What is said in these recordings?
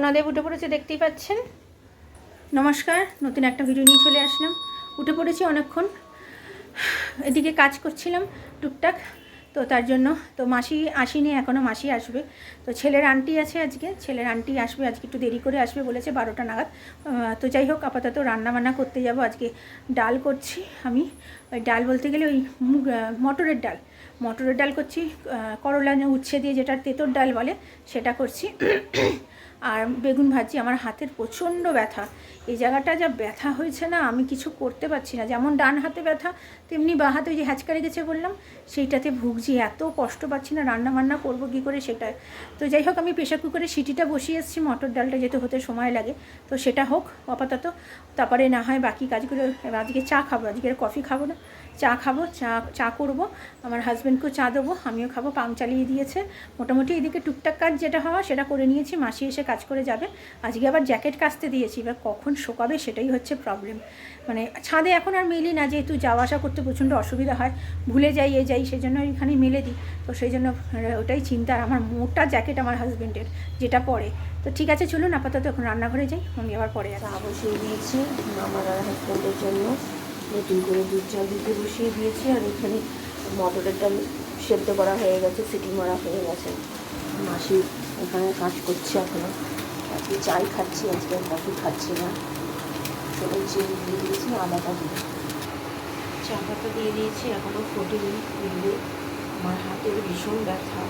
সোনাদেব উঠে পড়েছে, দেখতেই পাচ্ছেন। নমস্কার, নতুন একটা ভিডিও নিয়ে চলে আসলাম। উঠে পড়েছি অনেকক্ষণ, এদিকে কাজ করছিলাম টুকটাক, তো তার জন্য তো মাসি আসেনি এখনও, মাসি আসবে। তো ছেলের আন্টি আছে আজকে, ছেলের আন্টি আসবে আজকে, একটু দেরি করে আসবে বলেছে, 12টা নাগাদ। তো যাই হোক, আপাতত রান্নাবান্না করতে যাব। আজকে ডাল করছি আমি, ওই ডাল বলতে গেলে ওই মটরের ডাল, মটরের ডাল করছি, করলা উচ্ছে দিয়ে, যেটা তেঁতোর ডাল বলে সেটা করছি। আর বেগুন ভাজি। আমার হাতের প্রচণ্ড ব্যথা, এই জায়গাটা যা ব্যথা হয়েছে না, আমি কিছু করতে পারছি না। যেমন ডান হাতে ব্যথা, তেমনি বাঁ হাতে ওই যে হ্যাঁচকা লেগেছে বললাম, সেইটাতে ভুগছি, এত কষ্ট পাচ্ছি না। রান্না বান্না করবো কী করে সেটা। তো যাই হোক, আমি প্রেশার কুকারে সিটিটা বসিয়ে এসেছি, মটর ডালটা যেতে হতে সময় লাগে, তো সেটা হোক আপাতত। তারপরে না হয় বাকি কাজগুলো। আজকে চা খাবো, আজকে কফি খাবো না, চা খাবো, চা করবো। আমার হাজব্যান্ডকেও চা দেবো, আমিও খাবো। পাং চালিয়ে দিয়েছে মোটামুটি। এদিকে টুকটাক কাজ যেটা হওয়া সেটা করে নিয়েছি, মাসি এসে কাজ করে যাবে। আজকে আবার জ্যাকেট কাচতে দিয়েছি, এবার কখন শোকাবে সেটাই হচ্ছে প্রবলেম। মানে ছাদে এখন আর মেলি না, যেহেতু যাওয়া আসা করতে প্রচণ্ড অসুবিধা হয়, ভুলে যাই যাই, সেই জন্য ওইখানে মেলে দিই। তো সেই জন্য ওটাই চিন্তা। আমার মোটা জ্যাকেট আমার হাজব্যান্ডের, যেটা পরে। তো ঠিক আছে, চলুন আপাতত এখন রান্নাঘরে যাই, আমি আবার পরে চা বসিয়ে দিয়েছি আমার আর হাজব্যান্ডের জন্য, নতুন করে দুধ চা দিতে বসিয়ে দিয়েছি। আর এখানে মটরের ডাল সেদ্ধ করা হয়ে গেছে, সিটি মারা হয়ে গেছে। মাসি এখানে কাজ করছে এখনও, আজকে চাই খাচ্ছি, আজকে কফি খাচ্ছি না। সবাই চিনি দিয়ে দিয়েছি, আদাটা দিয়ে চা পাতা দিয়ে দিয়েছি, এখনও ফোটেনি। দিলে আমার হাতের ভীষণ ব্যথা,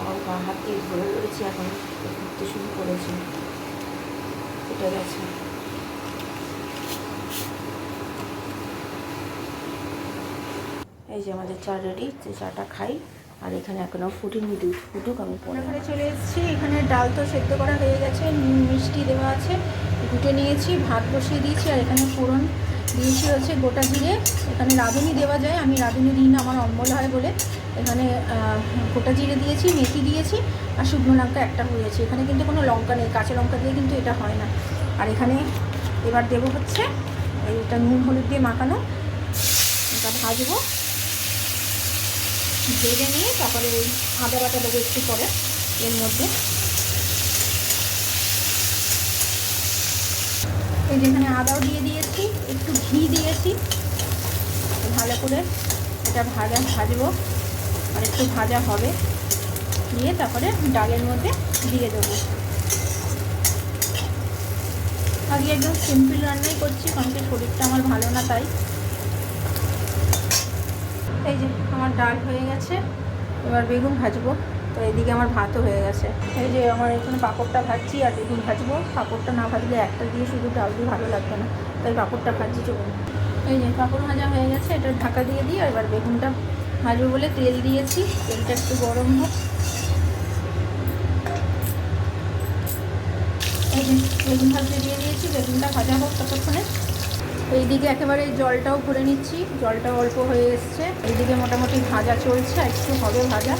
আমার বা হাত দিয়ে ধরে রয়েছে, এখন ঘুরতে শুরু করেছে, ফুটে গেছে। এই যে আমাদের চা রেডি, যে চাটা খাই। আর এখানে এখনও ফুটিনি, দুধ ফুটুক, আমি পরে চলে এসেছি। এখানে ডাল তো সেদ্ধ করা হয়ে গেছে, মিষ্টি দেওয়া আছে, ঘুটে নিয়েছি, ভাত বসিয়ে দিয়েছি। আর এখানে ফোড়ন দিয়েছি হচ্ছে গোটা জিরে। এখানে রাঁধুনি দেওয়া যায়, আমি রাঁধুনি দিই না, আমার অম্বল হয় বলে। এখানে গোটা জিরে দিয়েছি, মেথি দিয়েছি, আর শুকনো লঙ্কা একটা দিয়েছি। এখানে কিন্তু কোনো লঙ্কা নেই, কাঁচা লঙ্কা দিয়ে কিন্তু এটা হয় না। আর এখানে এবার দেবো হচ্ছে এটা নুন হলুদ দিয়ে মাখানো, এটা ভাজবো। ভেজে নিয়ে তারপরে ওই আদা বাটা দেবো একটু পরে এর মধ্যে। এই যেখানে আদাও দিয়ে দিয়েছি, একটু ঘি দিয়েছি, ভালো করে এটা ভাজবো। আর একটু ভাজা হবে, দিয়ে তারপরে ডালের মধ্যে দিয়ে দেবো। আজকে একদম সিম্পল রান্নাই করছি, কারণ কি শরীরটা আমার ভালো না, তাই। এই যে আমার ডাল হয়ে গেছে, এবার বেগুন ভাজবো। তো এইদিকে আমার ভাতও হয়ে গেছে। এই যে আমার এখানে পাঁপড়টা ভাজছি আর বেগুন ভাজবো। পাঁপড়টা না ভাজলে একটা দিয়ে শুধু ডাল দিয়ে ভালো লাগবে না, তাই পাঁপড়টা ভাজছি। চলুন, এই যে পাঁপড় ভাজা হয়ে গেছে, এটা ঢাকা দিয়ে দিই। আর এবার বেগুনটা ভাজবো বলে তেল দিয়েছি, তেলটা একটু গরম হোক। এই যে বেগুন ভাজতে দিয়ে দিয়েছি, বেগুনটা ভাজা হোক ততক্ষণে। এইদিকে একেবারে জলটাও ভরে নিচ্ছি, জলটাও অল্প হয়ে এসছে। এইদিকে মোটামুটি ভাজা চলছে, একটু হবে ভাজা,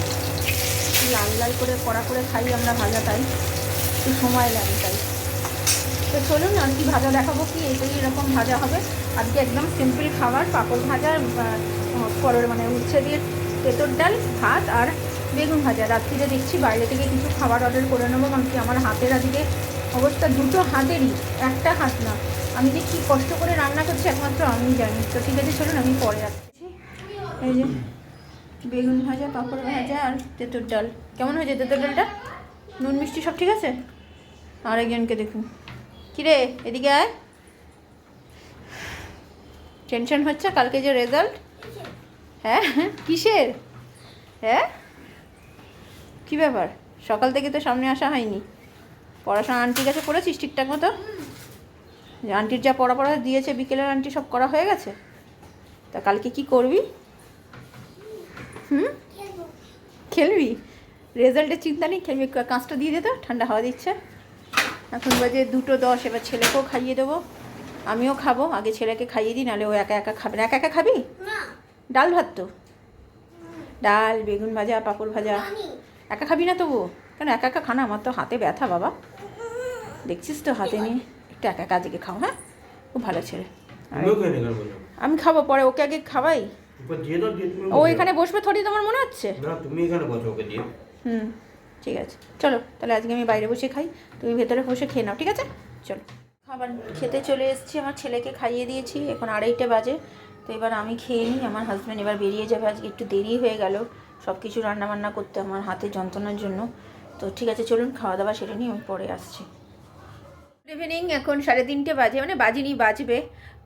লাল লাল করে কড়া করে খাই আমরা ভাজা, তাই একটু সময় লাগে, তাই। তো চলুন, আর কি ভাজা দেখাবো, কি এইটাই এরকম ভাজা হবে আজকে। একদম সিম্পল খাবার, পাঁপড় ভাজা, মানে উচ্ছে দিয়ে তেঁতোর ডাল, ভাত আর বেগুন ভাজা। রাত্রিরে দেখছি বাইরে থেকে কিছু খাবার অর্ডার করে নেবো, কারণ কি আমার হাতের আজকে অবস্থা, দুটো হাতেরই, একটা হাত না। আমি যে কী কষ্ট করে রান্না করছি একমাত্র আমি জানি। তো ঠিক আছে, চলুন আমি পরে আসছি। এই যে বেগুন ভাজা, পাঁপড় ভাজা আর তেঁতুর ডাল। কেমন হয়েছে তেঁতুর ডালটা? নুন মিষ্টি সব ঠিক আছে? আর একজনকে দেখুন, কিরে এদিকে আয়। টেনশন হচ্ছে কালকে যে রেজাল্ট? হ্যাঁ, কিসের? হ্যাঁ, কী ব্যাপার? সকাল থেকে তো সামনে আসা হয়নি। পড়াশোনা আন্টির কাছে পড়েছিস ঠিকঠাক মতো? আন্টির যা পড়া দিয়েছে বিকেলের, আন্টি সব করা হয়ে গেছে? তা কালকে কি করবি? খেলবি? রেজাল্টের চিন্তা নেই, খেলবি। কাঁচটা দিয়ে দে তো, ঠান্ডা হাওয়া দিচ্ছে। এখন বাজে 2:10, এবার ছেলেকেও খাইয়ে দেবো, আমিও খাবো। আগে ছেলেকে খাইয়ে দিই, নাহলে ও একা একা খাবে না। একা একা খাবি? ডাল ভাত তো, ডাল, বেগুন ভাজা, পাঁপড় ভাজা, একা খাবি না তবু? কেন একা একা খানা? আমার তো হাতে ব্যথা বাবা, দেখছিস তো হাতে নিয়ে। একটু একা একা আজকে খাও, হ্যাঁ? খুব ভালো ছেলে। আমি খাবো পরে, ওকে আগে খাওয়াই। ও এখানে বসবে থরি, তোমার মনে হচ্ছে? না, তুমি এখানে বসো ওকে দিয়ে। ঠিক আছে, চলো তাহলে আজকে আমি বাইরে বসে খাই, তুমি ভেতরে বসে খেয়ে নাও, ঠিক আছে? চলো, খাবার খেতে চলে এসেছি, আমার ছেলেকে খাইয়ে দিয়েছি, এখন 2:30 বাজে। তো এবার আমি খেয়ে নিই, আমার হাজব্যান্ড এবার বেরিয়ে যাবে, আজকে একটু দেরি হয়ে গেল সব কিছু রান্নাবান্না করতে আমার হাতে যন্ত্রণার জন্য। তো ঠিক আছে, চলুন খাওয়া দাওয়া সেরে নিই, আমি পরে আসছি। গুড ইভিনিং, এখন 3:30 বাজে, মানে বাজিনি, বাজবে।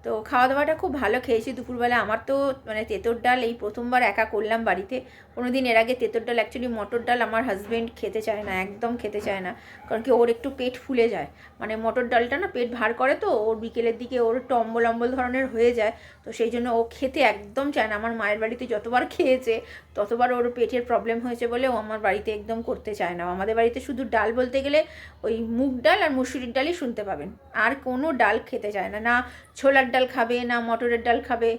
তো খাওয়া দাওয়াটা খুব ভালো খেয়েছি দুপুরবেলা। আমার তো মানে তেঁতুর ডাল এই প্রথমবার একা করলাম বাড়িতে, কোনো দিন এর আগে তেঁতুর ডাল, অ্যাকচুয়ালি মটর ডাল আমার হাজব্যান্ড খেতে চায় না, একদম খেতে চায় না, কারণ কি ওর একটু পেট ফুলে যায়, মানে মটর ডালটা না পেট ভার করে, তো ওর বিকেলের দিকে ওর একটু অম্বল অম্বল ধরনের হয়ে যায়, তো সেই জন্য ও খেতে একদম চায় না। আমার মায়ের বাড়িতে যতবার খেয়েছে ততবার ওর পেটের প্রবলেম হয়েছে বলে ও আমার বাড়িতে একদম করতে চায় না। আমাদের বাড়িতে শুধু ডাল বলতে গেলে ওই মুগ ডাল আর মুসুরির ডালই শুনতে পাবেন, আর কোনো ডাল খেতে চায় না, না ছোলার ডাল খাবে, না মটরের ডাল খাবে,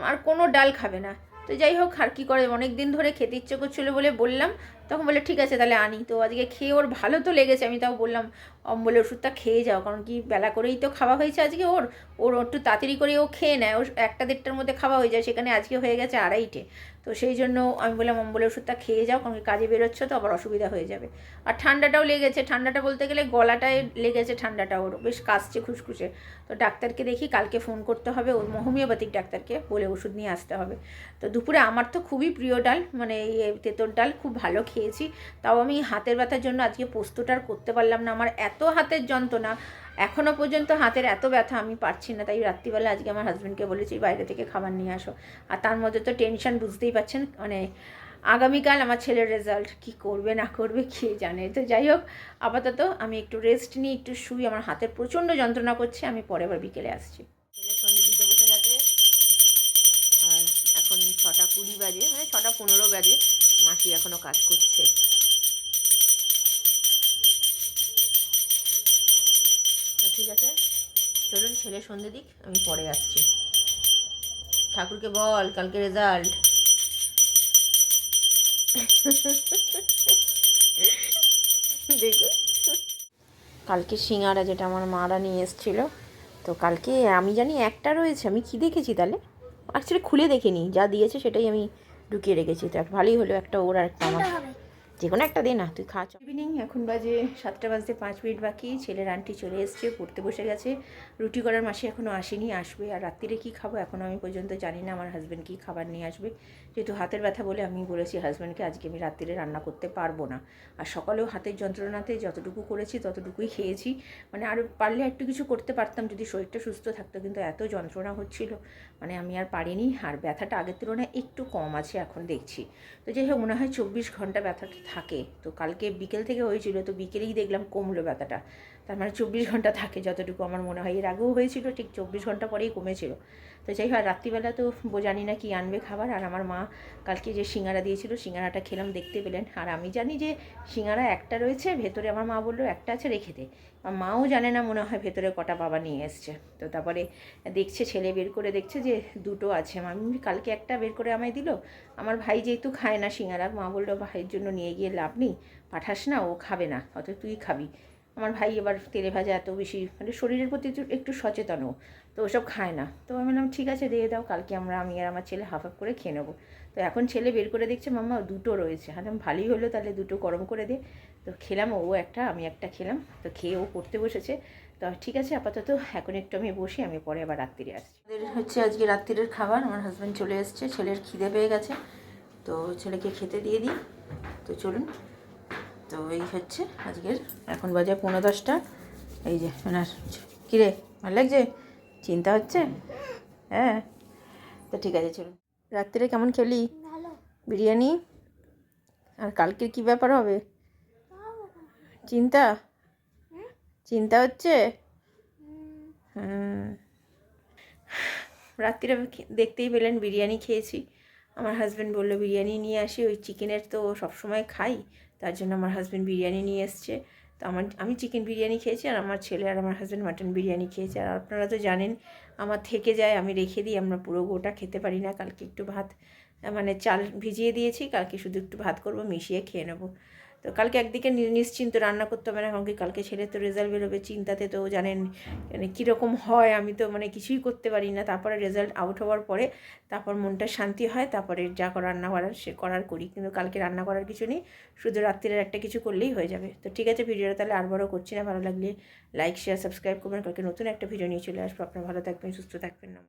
আর কোনো ডাল খাবে না। তো যাই হোক, আর কী করে, অনেক দিন ধরে খেতে ইচ্ছে করছিলো বলে বললাম, তখন বলে ঠিক আছে তাহলে আনি। তো আজকে খেয়ে ওর ভালো তো লেগেছে, আমি তাও বললাম অম্বলের ওষুধটা খেয়ে যাও, কারণ কি বেলা করেই তো খাওয়া হয়েছে আজকে, ওর ওর একটু তাড়াতাড়ি করে ও খেয়ে নেয়, ওর 1টা-1:30টার মধ্যে খাওয়া হয়ে যায়, সেখানে আজকে হয়ে গেছে 2:30। তো সেই জন্য আমি বললাম অম্বলের ওষুধটা খেয়ে যাও, কারণ কাজে বেরোচ্ছ তো আবার অসুবিধা হয়ে যাবে। আর ঠান্ডাটাও লেগেছে, ঠান্ডাটা বলতে গেলে গলাটায় লেগেছে ঠান্ডাটা, ওর বেশ কাশছে খুসখুসে। তো ডাক্তারকে দেখি, কালকে ফোন করতে হবে ওর হোমিওপ্যাথিক ডাক্তারকে, বলে ওষুধ নিয়ে আসতে হবে। তো দুপুরে আমার তো খুবই প্রিয় ডাল, মানে এই তেঁতুর ডাল খুব ভালো খেয়েছি। তাও আমি হাতের ব্যথার জন্য আজকে পোস্তটা আর করতে পারলাম না, আমার এত হাতের যন্ত্রণা, এখনও পর্যন্ত হাতের এত ব্যথা, আমি পারছি না। তাই রাত্রিবেলা আজকে আমার হাজব্যান্ডকে বলেছি বাইরে থেকে খাবার নিয়ে আসো। আর তার মধ্যে তো টেনশন বুঝতেই পারছেন, মানে আগামীকাল আমার ছেলের রেজাল্ট, কি করবে না করবে কে জানে। তো যাই হোক, আপাতত আমি একটু রেস্ট নিই, একটু শুই, আমার হাতের প্রচণ্ড যন্ত্রণা করছে, আমি পরে আবার বিকেলে আসছি। ছেলে সন্ধে দিতে বসে গেছে, আর এখন 6:20 বাজে, মানে 6:15 বাজে, মাসি এখনও কাজ করছে। তো ঠিক আছে, চলুন ছেলে সন্ধে দিক, আমি পরে আসছি। ঠাকুরকে বল কালকে রেজাল্ট। দেখুন, কালকে সিঙ্গারা যেটা আমার মারা নিয়ে এসেছিলো, তো কালকে আমি জানি একটা রয়েছে, আমি কি দেখেছি তাহলে, অ্যাকচুয়ালি খুলে দেখিনি, যা দিয়েছে সেটাই আমি ঢুকিয়ে রেখেছি। তো ভালোই হলো, একটা ওর আর একটা আমার, যে কোনো একটা দে না, তুই খা। ইভিনিং, এখন বাজে 7টা বাজতে 5 মিনিট বাকি, ছেলের আন্টি চলে এসছে, পড়তে বসে গেছে, রুটি করার মাসি এখনও আসেনি, আসবে। আর রাত্রিরে কী খাবো এখনও আমি পর্যন্ত জানি না, আমার হাজব্যান্ড কী খাবার নিয়ে আসবে। যেহেতু হাতের ব্যথা বলে আমি বলেছি হাজব্যান্ডকে আজকে আমি রাত্রিরে রান্না করতে পারবো না। আর সকালেও হাতের যন্ত্রণাতে যতটুকু করেছি ততটুকুই খেয়েছি, মানে আরও পারলে একটু কিছু করতে পারতাম যদি শরীরটা সুস্থ থাকতো, কিন্তু এত যন্ত্রণা হচ্ছিল, মানে আমি আর পারিনি। আর ব্যথাটা আগের তুলনায় একটু কম আছে এখন দেখছি। তো যাই হোক, মনে হয় 24 ঘন্টা ব্যথাটা থাকে। তো কালকে বিকেল থেকে হয়েছিল, তো বিকেলেই দেখলাম কমলো ব্যথাটা, তার মানে 24 ঘন্টা থাকে যতটুকু আমার মনে হয়। এর আগেও হয়েছিল, ঠিক 24 ঘন্টা পরেই কমেছিল। তো যাই হোক, রাত্রিবেলা তো জানি না কি আনবে খাবার। আর আমার মা কালকে যে সিঙ্গারা দিয়েছিল, সিঙ্গারাটা খেলাম, দেখতে পেলেন। আর আমি জানি যে সিঙ্গারা একটা রয়েছে ভেতরে, আমার মা বললো একটা আছে রেখে দে। আর মাও জানে না মনে হয় ভেতরে কটা বাবা নিয়ে এসছে। তো তারপরে দেখছে, ছেলে বের করে দেখছে যে 2টো আছে। আমি কালকে একটা বের করে আমায় দিল, আমার ভাই যেহেতু খায় না সিঙ্গারা, মা বললো ভাইয়ের জন্য নিয়ে গিয়ে লাভ নেই, পাঠাস না, ও খাবে না, অত তুই খাবি। আমার ভাই এবার তেলে ভাজা এত বেশি, মানে শরীরের প্রতি একটু সচেতনও, তো ওসব খায় না। তো আমি বললাম ঠিক আছে দিয়ে দাও, কালকে আমি আর আমার ছেলে হাফ করে খেয়ে নেবো। তো এখন ছেলে বের করে দেখছে মাম্মা 2টো রয়েছে, হ্যাঁ ভালোই হলো, তাহলে 2টো গরম করে দে। তো খেলাম, ও একটা আমি একটা খেলাম। তো খেয়ে ও পড়তে বসেছে। তো ঠিক আছে, আপাতত এখন একটু আমি বসি, আমি পরে আবার রাত্রিরে আসছি। আমাদের হচ্ছে আজকে রাত্রিরের খাবার, আমার হাজব্যান্ড চলে এসছে, ছেলের খিদে পেয়ে গেছে, তো ছেলেকে খেতে দিয়ে দিই। তো চলুন, তো এই হচ্ছে আজকের, এখন বাজে 9:10। এই যে ওনার, কিরে ভালো লাগছে, চিন্তা হচ্ছে? হ্যাঁ, তো ঠিক আছে চলুন। রাত্রিরে কেমন খেলি? বিরিয়ানি? আর কালকের কী ব্যাপার হবে? চিন্তা চিন্তা হচ্ছে? রাত্রিরে দেখতেই পেলেন বিরিয়ানি খেয়েছি। আমার হাজব্যান্ড বললো বিরিয়ানি নিয়ে আসি, ওই চিকেনের তো সবসময় খাই, তার জন্য আমার হাজব্যান্ড বিরিয়ানি নিয়ে এসছে। তো আমি চিকেন বিরিয়ানি খেয়েছি, আর আমার ছেলে আর আমার হাজব্যান্ড মাটন বিরিয়ানি খেয়েছে। আর আপনারা তো জানেন আমার থেকে যায়, আমি রেখে দিই, আমরা পুরো গোটা খেতে পারি না। কালকে একটু ভাত, মানে চাল ভিজিয়ে দিয়েছি, কালকে শুধু একটু ভাত করব, মিশিয়ে খেয়ে নেবো। তো তো কালকে একদিকে নিশ্চিন্ত, রান্না করতে হবে না, কারণ কি কালকে ছেলের তো রেজাল্ট বেরোবে, চিন্তাতে তো জানেন মানে কীরকম হয়, আমি তো মানে কিছুই করতে পারি না। তারপরে রেজাল্ট আউট হওয়ার পরে তারপর মনটা শান্তি হয়, তারপরে যা রান্না করার সে করি। কিন্তু কালকে রান্না করার কিছু নেই, শুধু রাত্রির একটা কিছু করলেই হয়ে যাবে। তো ঠিক আছে, ভিডিওটা তাহলে আর বড় করছি না। ভালো লাগলে লাইক শেয়ার সাবস্ক্রাইব করবেন। কালকে নতুন একটা ভিডিও নিয়ে চলে আসবো। আপনারা ভালো থাকবেন, সুস্থ থাকবেন না।